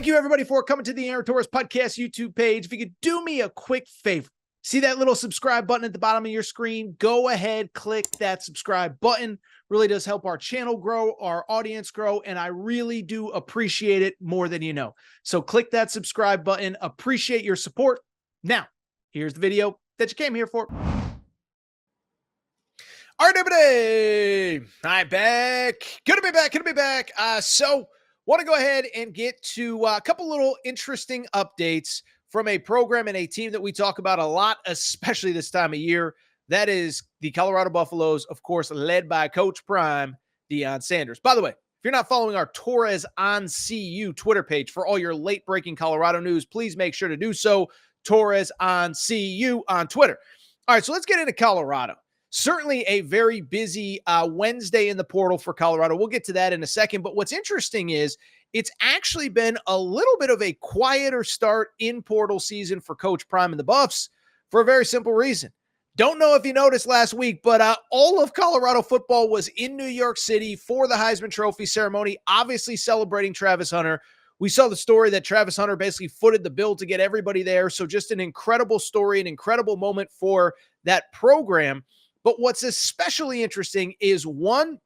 Thank you, everybody, for coming to the Aaron Torres Podcast YouTube page. If you could do me a quick favor, see that little subscribe button at the bottom of your screen? Go ahead, click that subscribe button. Really does help our channel grow, our audience grow, and I really do appreciate it more than you know. So click that subscribe button. Appreciate your support. Now, here's the video that you came here for. All right, everybody. Hi, back. Good to be back. So want to go ahead and get to a couple little interesting updates from a program and a team that we talk about a lot, especially this time of year. That is the Colorado Buffaloes, of course, led by Coach Prime, Deion Sanders. By the way, if you're not following our Torres on CU Twitter page for all your late-breaking Colorado news, please make sure to do so. Torres on CU on Twitter. All right, so let's get into Colorado. Certainly a very busy Wednesday in the portal for Colorado. We'll get to that in a second. But what's interesting is it's actually been a little bit of a quieter start in portal season for Coach Prime and the Buffs for a very simple reason. Don't know if you noticed last week, but all of Colorado football was in New York City for the Heisman Trophy ceremony, obviously celebrating Travis Hunter. We saw the story that Travis Hunter basically footed the bill to get everybody there. So just an incredible story, an incredible moment for that program. But what's especially interesting is, one,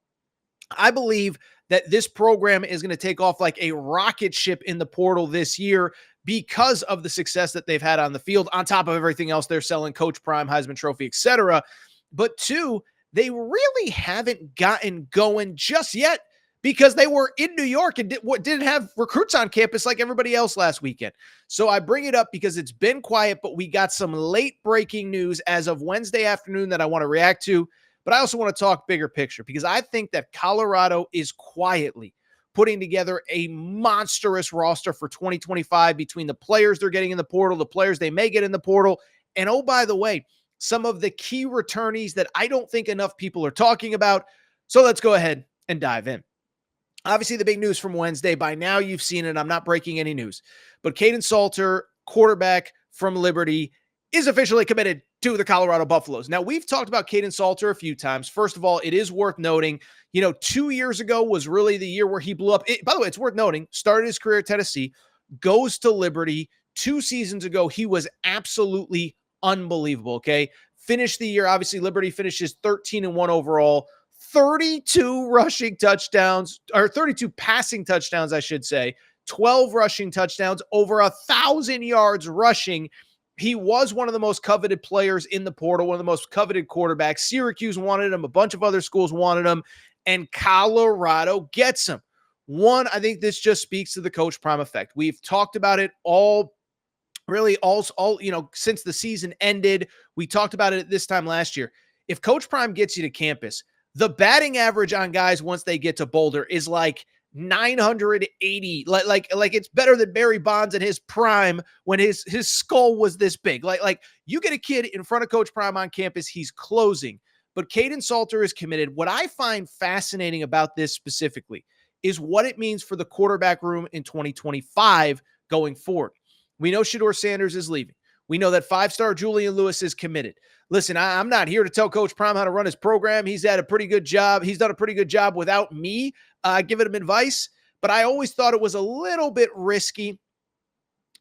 I believe that this program is going to take off like a rocket ship in the portal this year because of the success that they've had on the field, on top of everything else they're selling, Coach Prime, Heisman Trophy, etc. But two, they really haven't gotten going just yet because they were in New York and didn't have recruits on campus like everybody else last weekend. So I bring it up because it's been quiet, but we got some late breaking news as of Wednesday afternoon that I want to react to. But I also want to talk bigger picture because I think that Colorado is quietly putting together a monstrous roster for 2025 between the players they're getting in the portal, the players they may get in the portal, and oh, by the way, some of the key returnees that I don't think enough people are talking about. So let's go ahead and dive in. Obviously, the big news from Wednesday, by now you've seen it. I'm not breaking any news. But Kaden Salter, quarterback from Liberty, is officially committed to the Colorado Buffaloes. Now, we've talked about Kaden Salter a few times. First of all, it is worth noting, 2 years ago was really the year where he blew up. By the way, it's worth noting, started his career at Tennessee, goes to Liberty. 2 seasons ago, he was absolutely unbelievable, okay? Finished the year, obviously, Liberty finishes 13-1 overall. 32 rushing touchdowns, or 32 passing touchdowns, I should say, 12 rushing touchdowns, over 1,000 yards rushing. He was one of the most coveted players in the portal, one of the most coveted quarterbacks. Syracuse wanted him. A bunch of other schools wanted him, and Colorado gets him. One, I think this just speaks to the Coach Prime effect. We've talked about it all since the season ended. We talked about it at this time last year. If Coach Prime gets you to campus, the batting average on guys once they get to Boulder is like 980. Like it's better than Barry Bonds in his prime when his skull was this big. Like you get a kid in front of Coach Prime on campus, he's closing. But Kaden Salter is committed. What I find fascinating about this specifically is what it means for the quarterback room in 2025 going forward. We know Shedeur Sanders is leaving. We know that 5-star Julian Lewis is committed. Listen, I'm not here to tell Coach Prime how to run his program. He's had a pretty good job. He's done a pretty good job without me giving him advice. But I always thought it was a little bit risky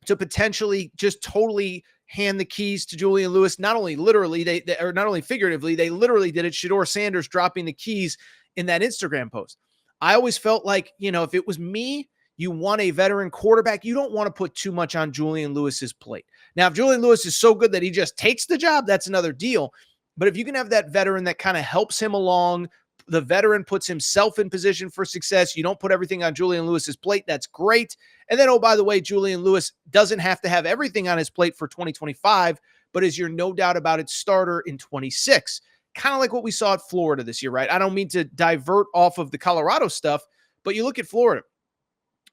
to potentially just totally hand the keys to Julian Lewis. Not only literally, or not only figuratively, they literally did it. Shedeur Sanders dropping the keys in that Instagram post. I always felt like, if it was me, you want a veteran quarterback. You don't want to put too much on Julian Lewis's plate. Now, if Julian Lewis is so good that he just takes the job, that's another deal. But if you can have that veteran that kind of helps him along, the veteran puts himself in position for success, you don't put everything on Julian Lewis's plate, that's great. And then, oh, by the way, Julian Lewis doesn't have to have everything on his plate for 2025, but is your no doubt about it starter in 26. Kind of like what we saw at Florida this year, right? I don't mean to divert off of the Colorado stuff, but you look at Florida.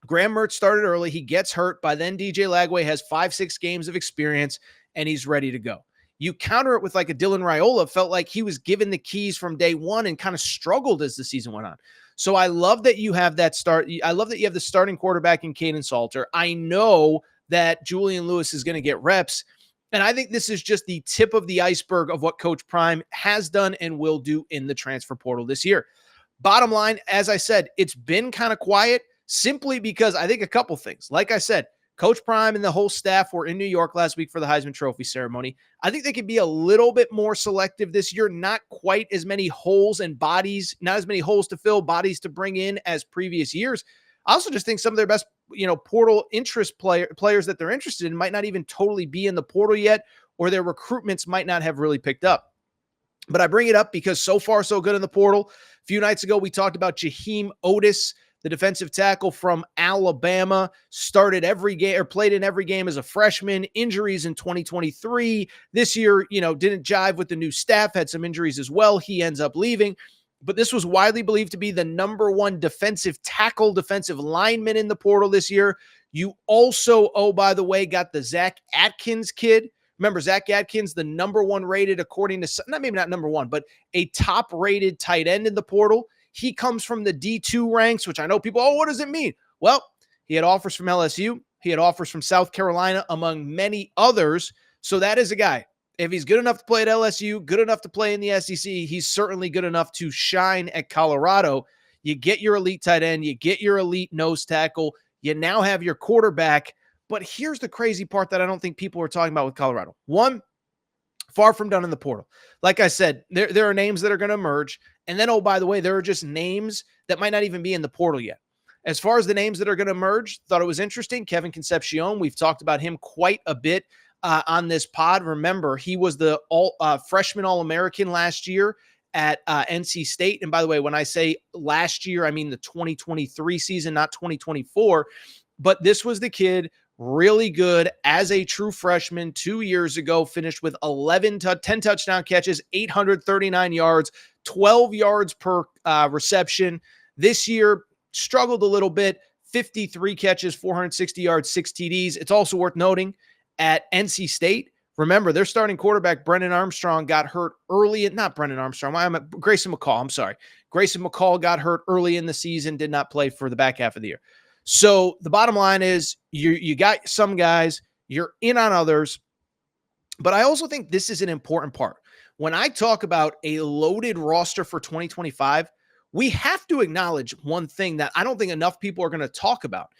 Graham Mertz started early. He gets hurt. By then, DJ Lagway has 5-6 games of experience, and he's ready to go. You counter it with like a Dylan Raiola, felt like he was given the keys from day one and kind of struggled as the season went on. So I love that you have that start. I love that you have the starting quarterback in Kaden Salter. I know that Julian Lewis is going to get reps, and I think this is just the tip of the iceberg of what Coach Prime has done and will do in the transfer portal this year. Bottom line, as I said, it's been kind of quiet. simply because I think a couple things. Like I said, Coach Prime and the whole staff were in New York last week for the Heisman Trophy ceremony. I think they could be a little bit more selective this year, not quite as many holes and bodies, not as many holes to fill, bodies to bring in as previous years. I also just think some of their best, portal interest players that they're interested in might not even totally be in the portal yet, or their recruitments might not have really picked up. But I bring it up because so far so good in the portal. A few nights ago, we talked about Jaheim Otis, the defensive tackle from Alabama, started every game or played in every game as a freshman. Injuries in 2023. This year, didn't jive with the new staff, had some injuries as well. He ends up leaving. But this was widely believed to be the number one defensive tackle, defensive lineman in the portal this year. You also, by the way, got the Zach Atkins kid. Remember, Zach Atkins, the number one rated, according to, maybe not number one, but a top rated tight end in the portal. He comes from the D2 ranks, which I know people, what does it mean? Well, he had offers from LSU. He had offers from South Carolina, among many others. So that is a guy. If he's good enough to play at LSU, good enough to play in the SEC, he's certainly good enough to shine at Colorado. You get your elite tight end, you get your elite nose tackle, you now have your quarterback. But here's the crazy part that I don't think people are talking about with Colorado. One, far from done in the portal. Like I said, there are names that are going to emerge. And then, by the way, there are just names that might not even be in the portal yet. As far as the names that are going to emerge, thought it was interesting. Kevin Concepcion, we've talked about him quite a bit on this pod. Remember, he was the freshman All-American last year at NC State. And by the way, when I say last year, I mean the 2023 season, not 2024. But this was the kid, really good as a true freshman 2 years ago, finished with 10 touchdown catches, 839 yards, 12 yards per reception. This year, struggled a little bit, 53 catches, 460 yards, 6 TDs. It's also worth noting at NC State, remember, their starting quarterback, Grayson McCall, got hurt early got hurt early in the season, did not play for the back half of the year. So the bottom line is you got some guys, you're in on others, but I also think this is an important part. When I talk about a loaded roster for 2025, we have to acknowledge one thing that I don't think enough people are going to talk about,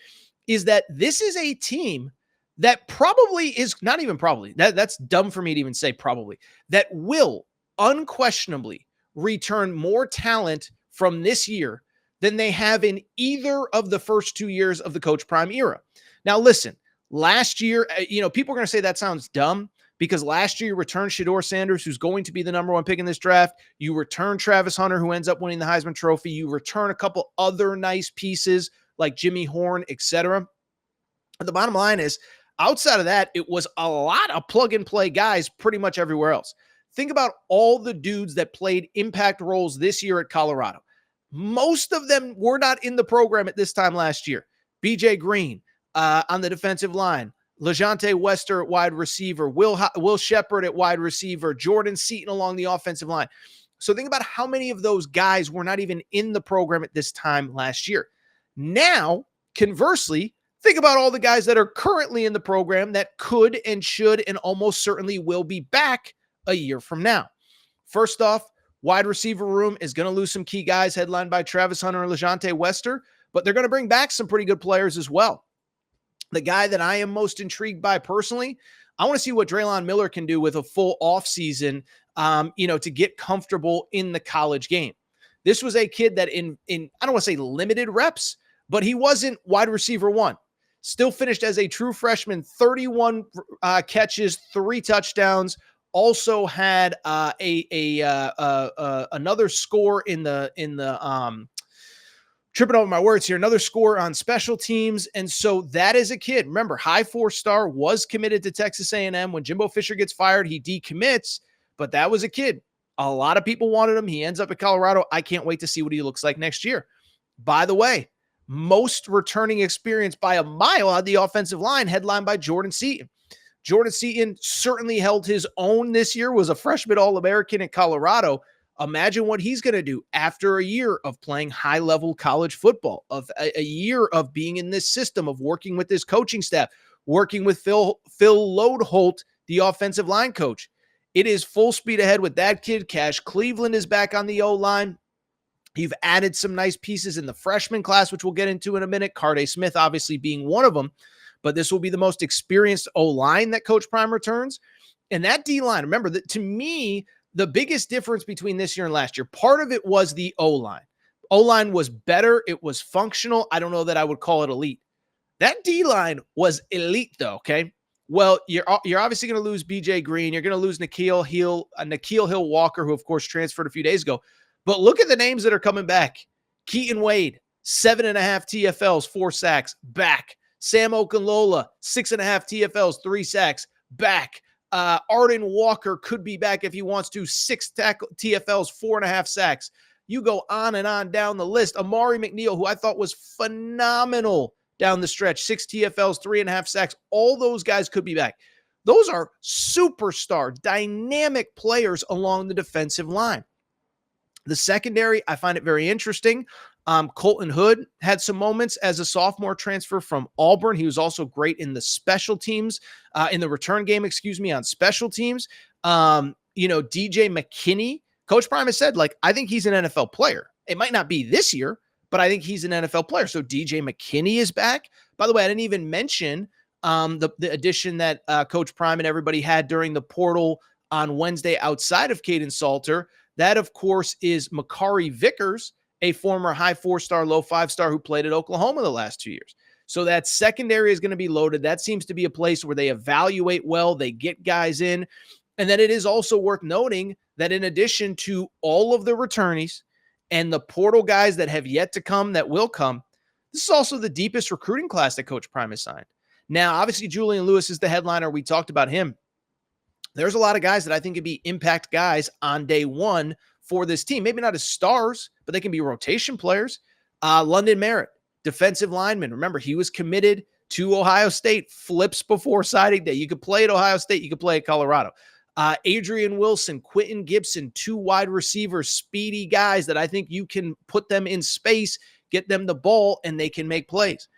is that this is a team that probably is not even probably, that's dumb for me to even say probably, that will unquestionably return more talent from this year than they have in either of the first 2 years of the Coach Prime era. Now, listen, last year, people are going to say that sounds dumb because last year you returned Deion Sanders, who's going to be the number one pick in this draft. You return Travis Hunter, who ends up winning the Heisman Trophy. You return a couple other nice pieces like Jimmy Horn, etc. But the bottom line is, outside of that, it was a lot of plug-and-play guys pretty much everywhere else. Think about all the dudes that played impact roles this year at Colorado. Most of them were not in the program at this time last year. BJ Green on the defensive line, LeJonte Wester at wide receiver, Will Shepard at wide receiver, Jordan Seaton along the offensive line. So think about how many of those guys were not even in the program at this time last year. Now, conversely, think about all the guys that are currently in the program that could and should and almost certainly will be back a year from now. First off, wide receiver room is going to lose some key guys headlined by Travis Hunter and LeJonte Wester, but they're going to bring back some pretty good players as well. The guy that I am most intrigued by personally, I want to see what Draylon Miller can do with a full offseason, to get comfortable in the college game. This was a kid that in I don't want to say limited reps, but he wasn't wide receiver one. Still finished as a true freshman, 31 catches, 3 touchdowns. Also had another score in the tripping over my words here, another score on special teams. And so that is a kid. Remember, high 4-star, was committed to Texas A&M. When Jimbo Fisher gets fired, he decommits, but that was a kid. A lot of people wanted him. He ends up at Colorado. I can't wait to see what he looks like next year. By the way, most returning experience by a mile on the offensive line, headlined by Jordan Seaton. Jordan Seaton certainly held his own this year, was a freshman All-American at Colorado. Imagine what he's going to do after a year of playing high-level college football, of a year of being in this system, of working with this coaching staff, working with Phil Lodeholt, the offensive line coach. It is full speed ahead with that kid. Cash Cleveland is back on the O-line. You've added some nice pieces in the freshman class, which we'll get into in a minute. Carday Smith obviously being one of them, but this will be the most experienced O-line that Coach Prime returns. And that D-line, remember, that to me, the biggest difference between this year and last year, part of it was the O-line. O-line was better. It was functional. I don't know that I would call it elite. That D-line was elite, though, okay? Well, you're obviously going to lose B.J. Green. You're going to lose Nikhil Hill Walker, who, of course, transferred a few days ago. But look at the names that are coming back. Keaton Wade, 7.5 TFLs, 4 sacks, back. Sam Okunlola, 6.5 TFLs, 3 sacks, back. Arden Walker could be back if he wants to, 6 TFLs, 4.5 sacks. You go on and on down the list. Amari McNeil, who I thought was phenomenal down the stretch, 6 TFLs, 3.5 sacks. All those guys could be back. Those are superstar, dynamic players along the defensive line. The secondary, I find it very interesting. Colton Hood had some moments as a sophomore transfer from Auburn. He was also great in the special teams, in the return game, on special teams. DJ McKinney, Coach Prime has said, I think he's an NFL player. It might not be this year, but I think he's an NFL player. So DJ McKinney is back. By the way, I didn't even mention the addition that Coach Prime and everybody had during the portal on Wednesday outside of Kaden Salter. That, of course, is Makari Vickers, a former high 4-star, low 5-star who played at Oklahoma the last 2 years. So that secondary is going to be loaded. That seems to be a place where they evaluate well, they get guys in. And then it is also worth noting that in addition to all of the returnees and the portal guys that have yet to come, that will come, this is also the deepest recruiting class that Coach Prime has signed. Now, obviously, Julian Lewis is the headliner. We talked about him. There's a lot of guys that I think could be impact guys on day one for this team. Maybe not as stars, but they can be rotation players. London Merritt, defensive lineman. Remember, he was committed to Ohio State, flips before signing day. You could play at Ohio State. You could play at Colorado. Adrian Wilson, Quentin Gibson, 2 wide receivers, speedy guys that I think you can put them in space, get them the ball, and they can make plays.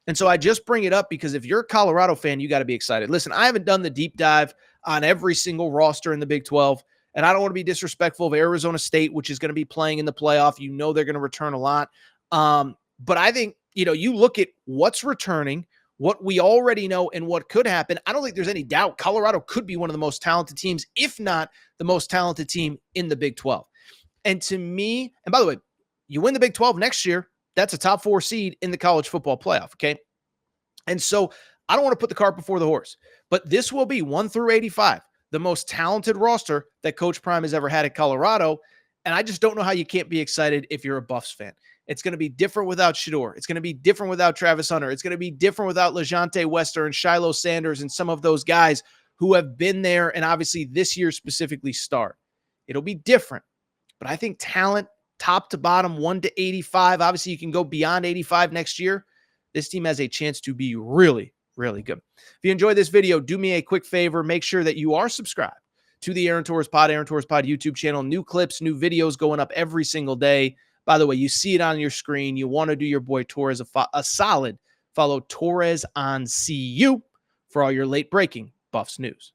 And so I just bring it up because if you're a Colorado fan, you got to be excited. Listen, I haven't done the deep dive on every single roster in the Big 12, and I don't want to be disrespectful of Arizona State, which is going to be playing in the playoff. You know they're going to return a lot. But I think, you look at what's returning, what we already know, and what could happen. I don't think there's any doubt Colorado could be one of the most talented teams, if not the most talented team in the Big 12. And to me, and by the way, you win the Big 12 next year, that's a top 4 seed in the college football playoff, okay? And so I don't want to put the cart before the horse, but this will be 1 through 85, the most talented roster that Coach Prime has ever had at Colorado. And I just don't know how you can't be excited if you're a Buffs fan. It's going to be different without Shedeur. It's going to be different without Travis Hunter. It's going to be different without LeJounte Wester and Shiloh Sanders and some of those guys who have been there and obviously this year specifically start. It'll be different, but I think talent, top to bottom, 1 to 85. Obviously, you can go beyond 85 next year. This team has a chance to be really, really good. If you enjoyed this video, do me a quick favor. Make sure that you are subscribed to the Aaron Torres Pod YouTube channel. New clips, new videos going up every single day. By the way, you see it on your screen. You want to do your boy Torres a solid. Follow Torres on CU for all your late breaking Buffs news.